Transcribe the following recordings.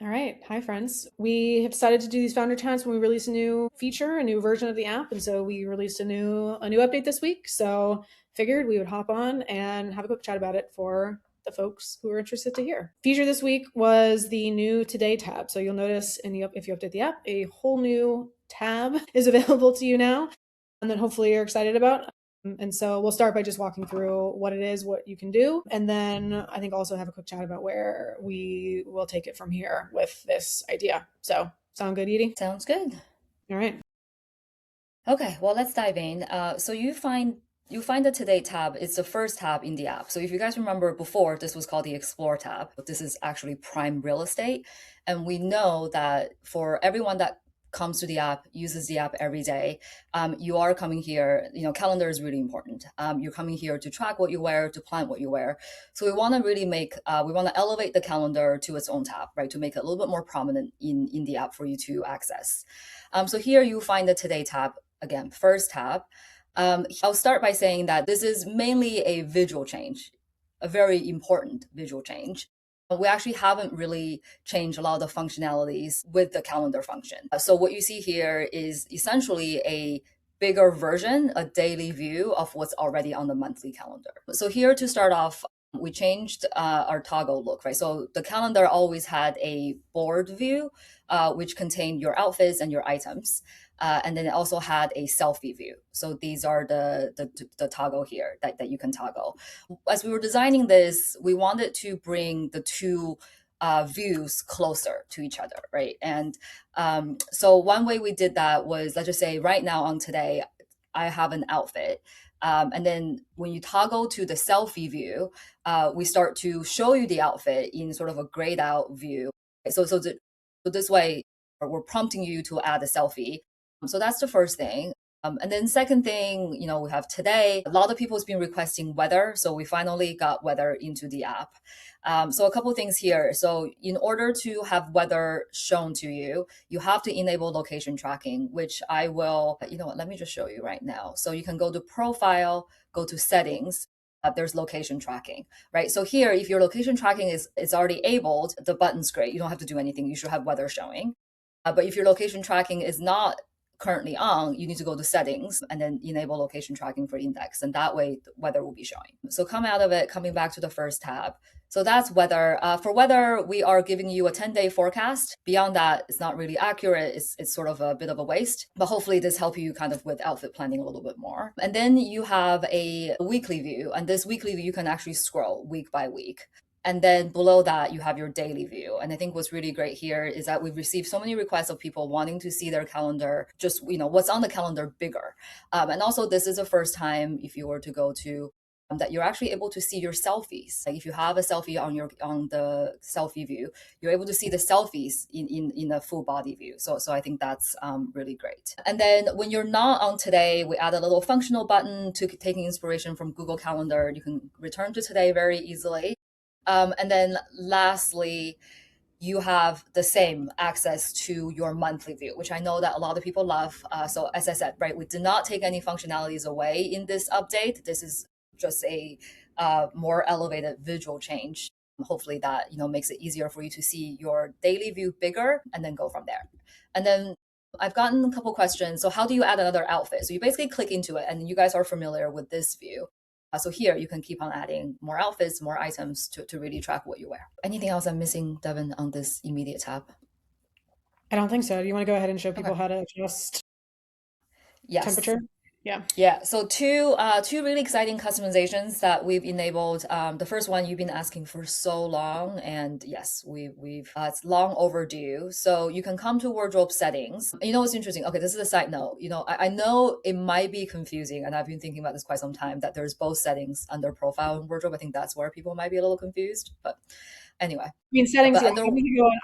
All right. Hi, friends. We have decided to do these founder chats when we release a new feature, a new version of the app. And so we released a new update this week. So figured we would hop on and have a quick chat about it for the folks who are interested to hear. Feature this week was the new Today tab. So you'll notice if you update the app, a whole new tab is available to you now, and then hopefully you're excited about. And so we'll start by just walking through what it is, what you can do, and then I think also have a quick chat about where we will take it from here with this idea. So sound good, Edie? Sounds good. All right. Okay, well, let's dive in. So you find the Today tab. It's the first tab in the app. So if you guys remember before, this was called the Explore tab. But this is actually prime real estate, and we know that for everyone that comes to the app, uses the app every day, you are coming here. Calendar is really important. You're coming here to track what you wear, to plan what you wear. So we want to really we want to elevate the calendar to its own tab, right? To make it a little bit more prominent in the app for you to access. So here you find the Today tab. Again, first tab. I'll start by saying that this is mainly a visual change, a very important visual change. We actually haven't really changed a lot of the functionalities with the calendar function. So what you see here is essentially a bigger version, a daily view of what's already on the monthly calendar. So here to start off, we changed our toggle look, right? So the calendar always had a board view, which contained your outfits and your items. And then it also had a selfie view. So these are the toggle here that you can toggle. As we were designing this, we wanted to bring the two views closer to each other, right? And so one way we did that was, let's just say right now on Today, I have an outfit. And then when you toggle to the selfie view, we start to show you the outfit in sort of a grayed out view. So this way, we're prompting you to add a selfie. So that's the first thing. And then second thing, we have Today. A lot of people has been requesting weather, so we finally got weather into the app. So a couple of things here. So in order to have weather shown to you, you have to enable location tracking, which I will, let me just show you right now. So you can go to Profile, go to Settings. There's location tracking, right? So here, if your location tracking is already enabled, the button's great. You don't have to do anything. You should have weather showing. But if your location tracking is not currently on, you need to go to settings and then enable location tracking for index. And that way the weather will be showing. So coming back to the first tab. So that's weather. For weather, we are giving you a 10-day forecast. Beyond that, it's not really accurate. It's sort of a bit of a waste, but hopefully this helps you kind of with outfit planning a little bit more. And then you have a weekly view, and this weekly view you can actually scroll week by week. And then below that, you have your daily view. And I think what's really great here is that we've received so many requests of people wanting to see their calendar, just, what's on the calendar bigger. And also this is the first time, if you were to go to that you're actually able to see your selfies. Like if you have a selfie on the selfie view, you're able to see the selfies in a full body view. So I think that's really great. And then when you're not on Today, we add a little functional button to taking inspiration from Google Calendar. You can return to Today very easily. And then lastly, you have the same access to your monthly view, which I know that a lot of people love. So as I said, right, we did not take any functionalities away in this update. This is just a more elevated visual change. Hopefully that, makes it easier for you to see your daily view bigger and then go from there. And then I've gotten a couple questions. So how do you add another outfit? So you basically click into it and you guys are familiar with this view. So here you can keep on adding more outfits, more items to really track what you wear. Anything else I'm missing, Devin, on this immediate tab? I don't think so. Do you want to go ahead and show Okay. people how to adjust Yes. temperature? Yeah. Yeah. So two really exciting customizations that we've enabled. The first one you've been asking for so long, and yes, we've it's long overdue. So you can come to wardrobe settings. You know what's interesting? Okay, this is a side note. I know it might be confusing, and I've been thinking about this quite some time. That there's both settings under profile and wardrobe. I think that's where people might be a little confused. But anyway, I mean, settings, but yeah. under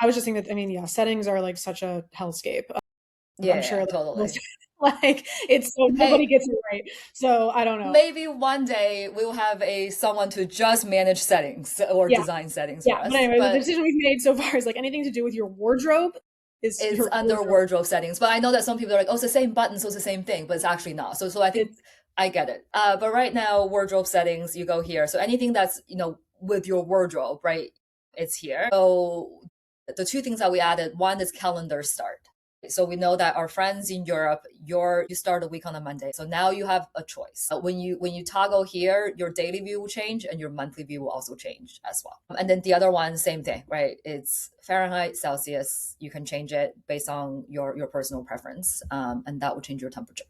I was just thinking that, I mean, yeah, settings are like such a hellscape. I'm sure yeah, that totally. like it's so nobody Hey, gets it right. So I don't know. maybe one day we'll have a someone to just manage settings or Yeah. design settings Yeah. for But us. anyway, the But decision we've made so far is like anything to do with your wardrobe is it's your under wardrobe. wardrobe settings. But I know that some people are like, oh, it's the same button, so it's the same thing, but it's actually not. So I think It's I get it. But right now, wardrobe settings, you go here. So anything that's with your wardrobe, right? It's here. So The two things that we added, one is calendar start. So we know that our friends in Europe, you start a week on a Monday. So now you have a choice. When you toggle here, your daily view will change and your monthly view will also change as well. And then the other one, same thing, right? It's Fahrenheit, Celsius. You can change it based on your personal preference, and that will change your temperature.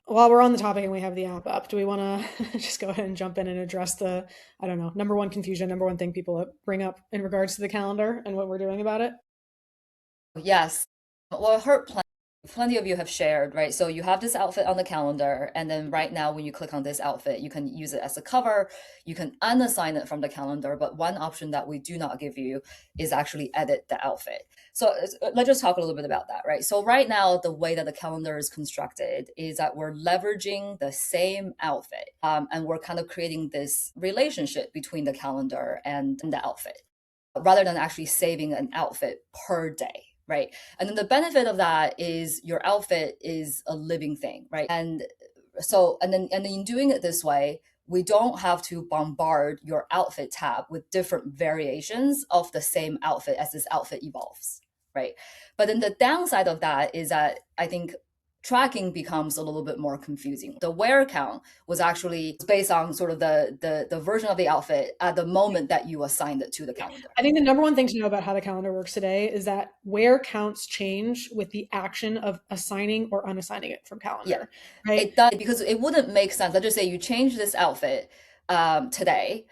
While we're on the topic and we have the app up, do we want to just go ahead and jump in and address the, I don't know, number one confusion, number one thing people bring up in regards to the calendar and what we're doing about it? Yes. Well, I heard plenty of you have shared, right? So you have this outfit on the calendar, and then right now, when you click on this outfit, you can use it as a cover. You can unassign it from the calendar, but one option that we do not give you is actually edit the outfit. So let's just talk a little bit about that, right? So right now, the way that the calendar is constructed is that we're leveraging the same outfit, and we're kind of creating this relationship between the calendar and the outfit, rather than actually saving an outfit per day, right? And then the benefit of that is your outfit is a living thing, right? And then in doing it this way, we don't have to bombard your outfit tab with different variations of the same outfit as this outfit evolves, right? But then the downside of that is that I think tracking becomes a little bit more confusing. The wear count was actually based on sort of the version of the outfit at the moment that you assigned it to the calendar. I think the number one thing to know about how the calendar works today is that wear counts change with the action of assigning or unassigning it from calendar, right? It does, because it wouldn't make sense. Let's just say you change this outfit today,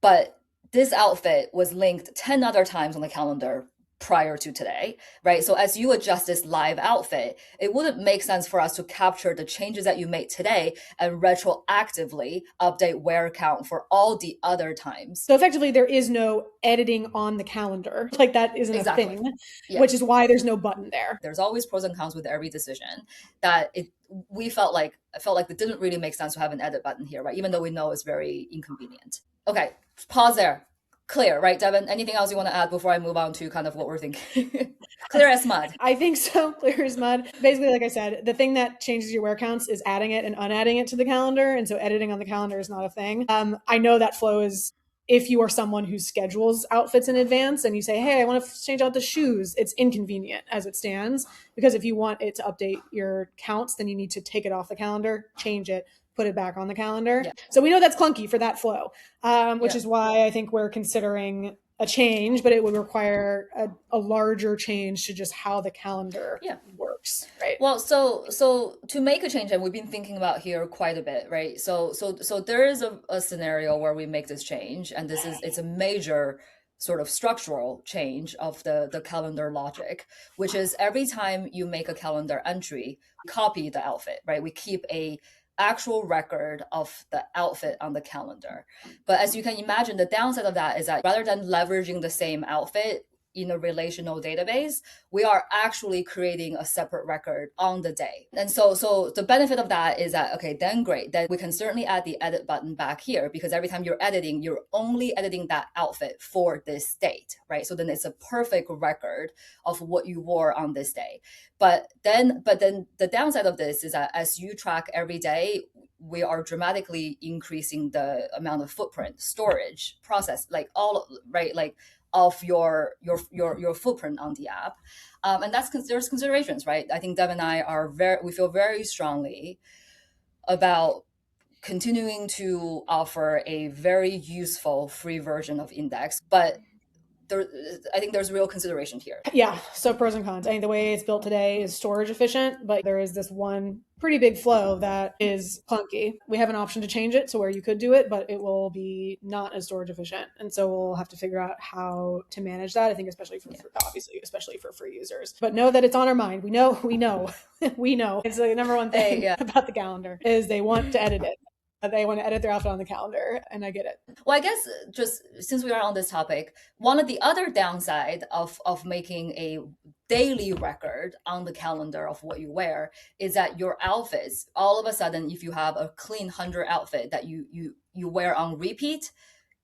but this outfit was linked 10 other times on the calendar prior to today, right? So as you adjust this live outfit, it wouldn't make sense for us to capture the changes that you made today and retroactively update wear count for all the other times. So effectively, there is no editing on the calendar. Like that isn't Exactly. a thing, Yeah. which is why there's no button there. There's always pros and cons with every decision that I felt like it didn't really make sense to have an edit button here, right? Even though we know it's very inconvenient. Okay, pause there. Clear, right, Devin? Anything else you want to add before I move on to kind of what we're thinking? Clear as mud. I think so. Clear as mud. Basically, like I said, the thing that changes your wear counts is adding it and unadding it to the calendar. And so editing on the calendar is not a thing. I know that flow is if you are someone who schedules outfits in advance and you say, hey, I want to change out the shoes, it's inconvenient as it stands. Because if you want it to update your counts, then you need to take it off the calendar, change it, put it back on the calendar. Yeah. So we know that's clunky for that flow, which Yeah. is why I think we're considering a change, but it would require a larger change to just how the calendar works, right? Well, so to make a change, and we've been thinking about here quite a bit, right? So there is a scenario where we make this change, and it's a major sort of structural change of the calendar logic, which is every time you make a calendar entry, copy the outfit, right? We keep a actual record of the outfit on the calendar. But as you can imagine, the downside of that is that rather than leveraging the same outfit in a relational database, we are actually creating a separate record on the day. And so the benefit of that is that, okay, then great, then we can certainly add the edit button back here, because every time you're editing, you're only editing that outfit for this date, right? So then it's a perfect record of what you wore on this day. But then the downside of this is that as you track every day, we are dramatically increasing the amount of footprint, storage, process, like all, right? Like of your footprint on the app, and there's considerations, right? I think Dev and I we feel very strongly about continuing to offer a very useful free version of Index, but I think there's real consideration here. Yeah, so pros and cons. I think the way it's built today is storage efficient, but there is this one pretty big flow that is clunky. We have an option to change it to where you could do it, but it will be not as storage efficient. And so we'll have to figure out how to manage that. I think obviously, especially for free users. But know that it's on our mind. We know. We know. It's the number one thing about the calendar is they want to edit it. They want to edit their outfit on the calendar, and I get it. Well, I guess just since we are on this topic, one of the other downside of making a daily record on the calendar of what you wear is that your outfits, all of a sudden, if you have a clean 100 outfit that you wear on repeat,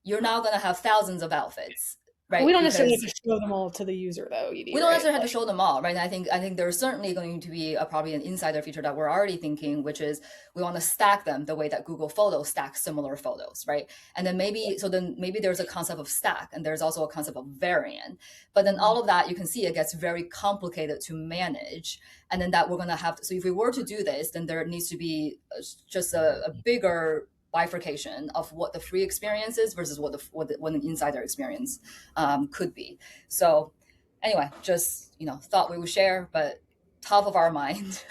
you're now going to have thousands of outfits We right? don't necessarily have Because to show them all to the user though, we Edie, don't right? necessarily have to Like, show them all, right? And I think there's certainly going to be probably an insider feature that we're already thinking, which is we want to stack them the way that Google Photos stacks similar photos, right? And then maybe there's a concept of stack, and there's also a concept of variant. But then mhm. all of that, you can see it gets very complicated to manage, and then that we're going to have to. So if we were to do this, then there needs to be just a bigger bifurcation of what the free experience is versus what an insider experience could be. So anyway, just thought we would share, but top of our mind.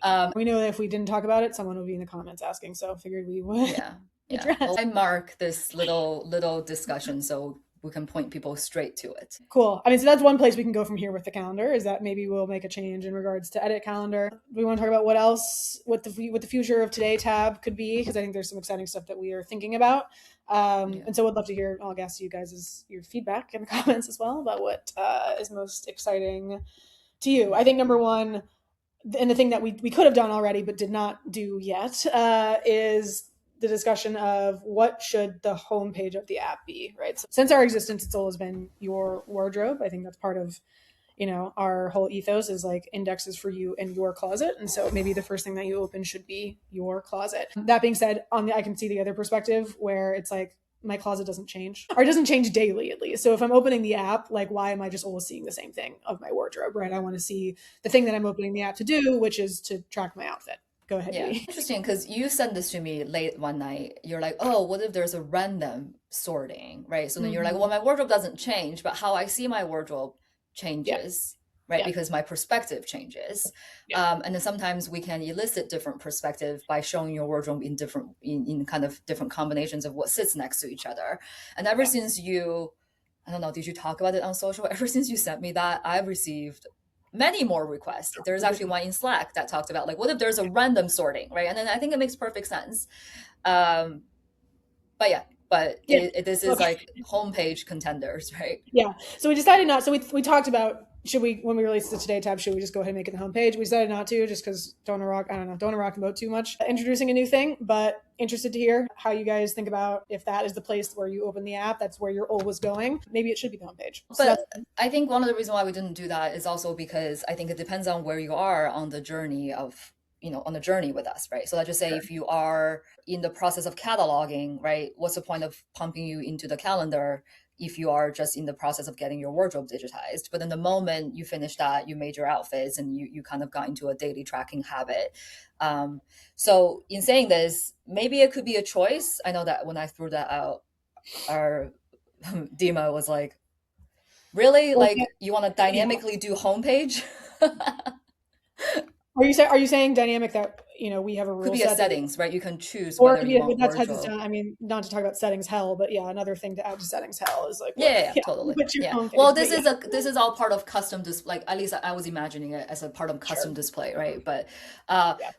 Yeah. We know that if we didn't talk about it, someone would be in the comments asking. So I figured we would Yeah, yeah. address. Well, I mark this little discussion so we can point people straight to it. Cool. I mean, so that's one place we can go from here with the calendar. Is that maybe we'll make a change in regards to edit calendar. We want to talk about what else, what the future of Today tab could be, because I think there's some exciting stuff that we are thinking about. Yeah, And so would love to hear, I'll guess you guys' your feedback in the comments as well about what is most exciting to you. I think number one, and the thing that we could have done already but did not do yet is the discussion of what should the homepage of the app be, right? So since our existence, it's always been your wardrobe. I think that's part of our whole ethos is like indexes for you and your closet, and so maybe the first thing that you open should be your closet. That being said, I can see the other perspective where it's like my closet doesn't change, or it doesn't change daily at least. So if I'm opening the app, like, why am I just always seeing the same thing of my wardrobe, right? I want to see the thing that I'm opening the app to do, which is to track my outfit. Go ahead, yeah. Edie. Interesting, because you sent this to me late one night. You're like, oh, what if there's a random sorting, right? So then you're like, Mm-hmm. well, my wardrobe doesn't change, but how I see my wardrobe Yeah, changes, right? yeah, Because my perspective changes. yeah, And then sometimes we can elicit different perspective by showing your wardrobe in kind of different combinations of what sits next to each other. And ever yeah. since I don't know, did you talk about it on social? Ever since you sent me that, I've received many more requests. There's actually one in Slack that talked about like, what if there's a random sorting, right? And then I think it makes perfect sense. Um, but yeah, Yeah. this is Okay. like homepage contenders, right? Yeah. So we decided not. So we talked about, should we, when we release the Today tab, should we just go ahead and make it the homepage? We decided not to, just because don't wanna rock. I don't know. Don't wanna rock the boat too much. Introducing a new thing, but interested to hear how you guys think about if that is the place where you open the app. That's where you're always going. Maybe it should be the homepage. So But that's I think one of the reasons why we didn't do that is also because I think it depends on where you are on the journey on the journey with us, right? So let's just say sure. if you are in the process of cataloging, right? What's the point of pumping you into the calendar if you are just in the process of getting your wardrobe digitized? But then the moment you finish that, you made your outfits and you kind of got into a daily tracking habit. Um, so in saying this, maybe it could be a choice. I know that when I threw that out, our Dima was like, really? Well, Like you want to yeah. dynamically do homepage? Are you saying dynamic that we have a Could rule be a set that we, settings, right? You can choose or whether you yeah, want that's heads wardrobe. down. I mean, not to talk about settings hell, but yeah, another thing to add to settings hell is like Yeah, what, yeah, yeah, yeah, totally. what's your Yeah. Well, homepage? But this is all part of custom display. Like at least I was imagining it as a part of sure, custom display, right? yeah,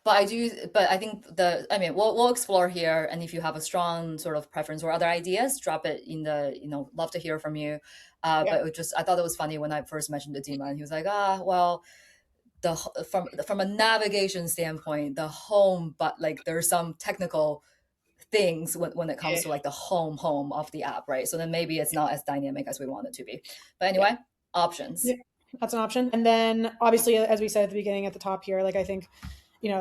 But I think I mean, we'll explore here, and if you have a strong sort of preference or other ideas, drop it in the love to hear from you. yeah, But I thought it was funny when I first mentioned the Dima, and he was like, well, from a navigation standpoint, the home, but like there's some technical things when it yeah, comes to like the home of the app, right? So then maybe it's not as dynamic as we want it to be. But yeah. anyway, options. Yeah, that's an option. And then obviously, as we said at the beginning at the top here, like I think,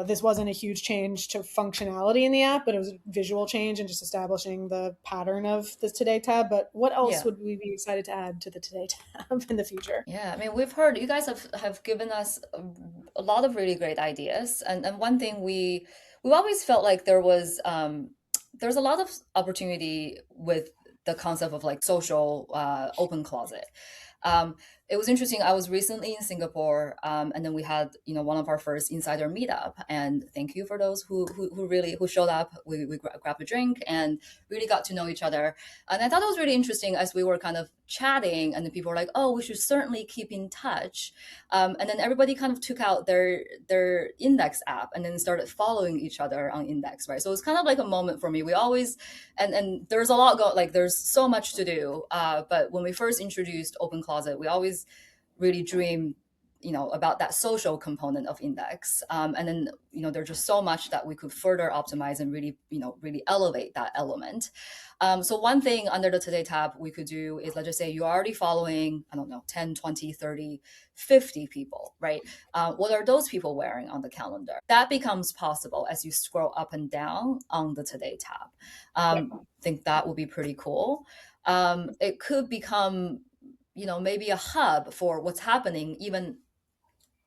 this wasn't a huge change to functionality in the app, but it was a visual change and just establishing the pattern of the Today tab. But what else Yeah. would we be excited to add to the Today tab in the future? Yeah, I mean, we've heard you guys have given us a lot of really great ideas, and one thing we've always felt like there's a lot of opportunity with the concept of like social open closet. Um, it was interesting. I was recently in Singapore, and then we had one of our first insider meetup. And thank you for those who really who showed up. We grabbed a drink and really got to know each other. And I thought it was really interesting as we were kind of chatting, and the people were like, "Oh, we should certainly keep in touch." And then everybody kind of took out their index app and then started following each other on index, right? So it was kind of like a moment for me. We always and there's a lot like there's so much to do. But when we first introduced Open Closet, we always really dreamed about that social component of index. And then, there's just so much that we could further optimize and really, really elevate that element. So one thing under the Today tab we could do is, let's just say you're already following, I don't know, 10, 20, 30, 50 people, right? What are those people wearing on the calendar? That becomes possible as you scroll up and down on the Today tab. Yep. I think that would be pretty cool. It could become, maybe a hub for what's happening, even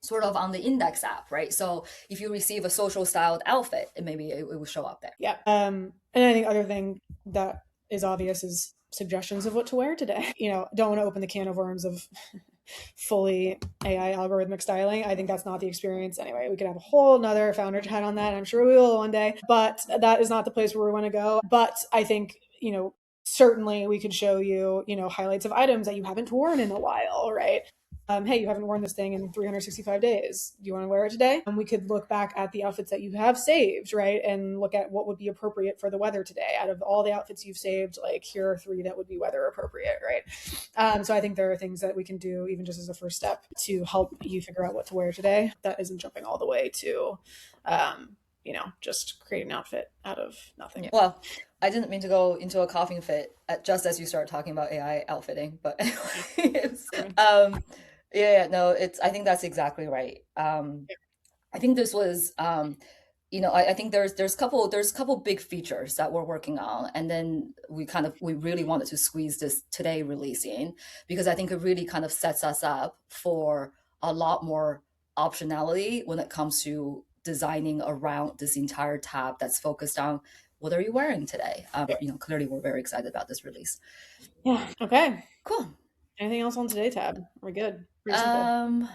sort of on the index app, right? So if you receive a social styled outfit, maybe it will show up there. Yeah. And I think other thing that is obvious is suggestions of what to wear today. Don't want to open the can of worms of fully AI algorithmic styling. I think that's not the experience anyway. We could have a whole nother founder chat on that. I'm sure we will one day, but that is not the place where we want to go. But I think, certainly we could show you, highlights of items that you haven't worn in a while, right? Hey, you haven't worn this thing in 365 days. Do you want to wear it today? And we could look back at the outfits that you have saved, right? And look at what would be appropriate for the weather today. Out of all the outfits you've saved, like here are 3 that would be weather appropriate, right? So I think there are things that we can do even just as a first step to help you figure out what to wear today that isn't jumping all the way to just create an outfit out of nothing. Yeah. Well, I didn't mean to go into a coughing fit just as you start talking about AI outfitting, but anyways, yeah, no, I think that's exactly right. I think this was, I think there's couple big features that we're working on, and then we really wanted to squeeze this today release in, because I think it really kind of sets us up for a lot more optionality when it comes to designing around this entire tab that's focused on what are you wearing today. Clearly we're very excited about this release. Yeah. Okay. Cool. Anything else on Today tab? We're good. Pretty simple.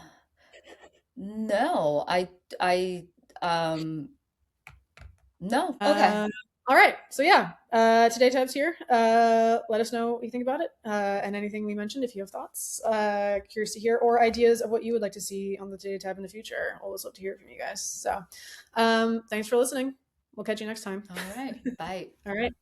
No, I no. Okay. All right. So yeah, Today tab's here. Let us know what you think about it, and anything we mentioned. If you have thoughts, curious to hear, or ideas of what you would like to see on the Today tab in the future. Always love to hear from you guys. So, thanks for listening. We'll catch you next time. All right. Bye. All right.